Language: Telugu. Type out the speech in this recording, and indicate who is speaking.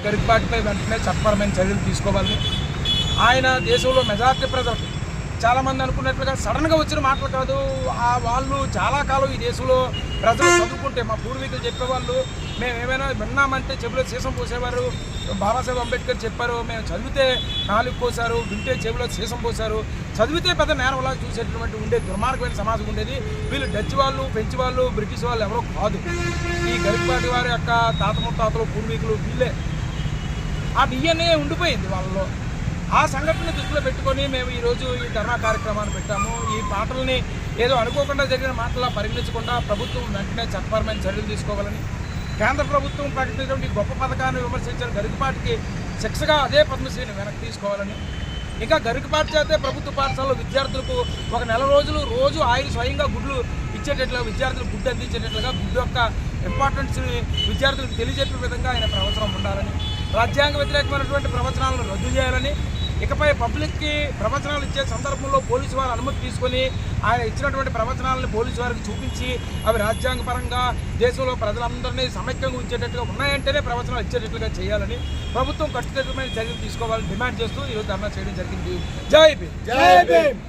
Speaker 1: గరికపాటిపై వెంటనే చట్టపరమైన చర్యలు తీసుకోవాలని, ఆయన దేశంలో మెజారిటీ ప్రజలకు చాలామంది అనుకున్నట్లుగా సడన్గా వచ్చిన మాటలు కాదు. వాళ్ళు చాలా కాలం ఈ దేశంలో ప్రజలు చదువుకుంటే, మా పూర్వీకులు చెప్పేవాళ్ళు, మేము ఏమైనా విన్నామంటే చెవిలో సీసం పోసేవారు. బాబాసాహెబ్ అంబేద్కర్ చెప్పారు, మేము చదివితే నాలుగు పోసారు, వింటే చెవిలో సీసం పోసారు, చదివితే పెద్ద నేరంలా చూసేటటువంటి ఉండే దుర్మార్గమైన సమాజం ఉండేది. వీళ్ళు డచ్ వాళ్ళు, ఫ్రెంచ్ వాళ్ళు, బ్రిటిష్ వాళ్ళు ఎవరో కాదు. ఈ గరికపాటి వారి యొక్క తాత ముత్తాతలు, పూర్వీకులు వీళ్ళే. ఆ డిఎన్ఏ ఉండిపోయింది వాళ్ళలో. ఆ సంఘటన దృష్టిలో పెట్టుకొని మేము ఈరోజు ఈ ధర్నా కార్యక్రమాన్ని పెట్టాము. ఈ మాటల్ని ఏదో అనుకోకుండా జరిగిన మాటలా పరిగణించకుండా ప్రభుత్వం వెంటనే చట్టపరమైన చర్యలు తీసుకోవాలని, కేంద్ర ప్రభుత్వం ప్రకటించినటువంటి గొప్ప పథకాన్ని విమర్శించిన గరికపాటికి శిక్షగా అదే పద్మశ్రీని వెనక్కి తీసుకోవాలని, ఇంకా గరికపాటి చేతే ప్రభుత్వ పాఠశాలలో విద్యార్థులకు ఒక నెల రోజులు రోజు ఆయన స్వయంగా గుడ్లు ఇచ్చేటట్లుగా, విద్యార్థులకు గుడ్డు అందించేటట్లుగా, గుడ్డు యొక్క ఇంపార్టెన్స్ని విద్యార్థులకు తెలియజెప్పే విధంగా ఆయన ప్రవచనం ఉండాలని, రాజ్యాంగ వ్యతిరేకమైనటువంటి ప్రవచనాలను రద్దు చేయాలని, ఇకపై పబ్లిక్కి ప్రవచనాలు ఇచ్చే సందర్భంలో పోలీసు వారి అనుమతి తీసుకొని ఆయన ఇచ్చినటువంటి ప్రవచనాలను పోలీసు వారికి చూపించి అవి రాజ్యాంగపరంగా దేశంలో ప్రజలందరినీ సమైక్యంగా ఉంచేటట్టుగా ఉన్నాయంటేనే ప్రవచనాలు ఇచ్చేటట్లుగా చేయాలని ప్రభుత్వం ఖచ్చితమైన చర్యలు తీసుకోవాలని డిమాండ్ చేస్తూ ఈరోజు ధర్నా చేయడం జరిగింది. జై భీమ్.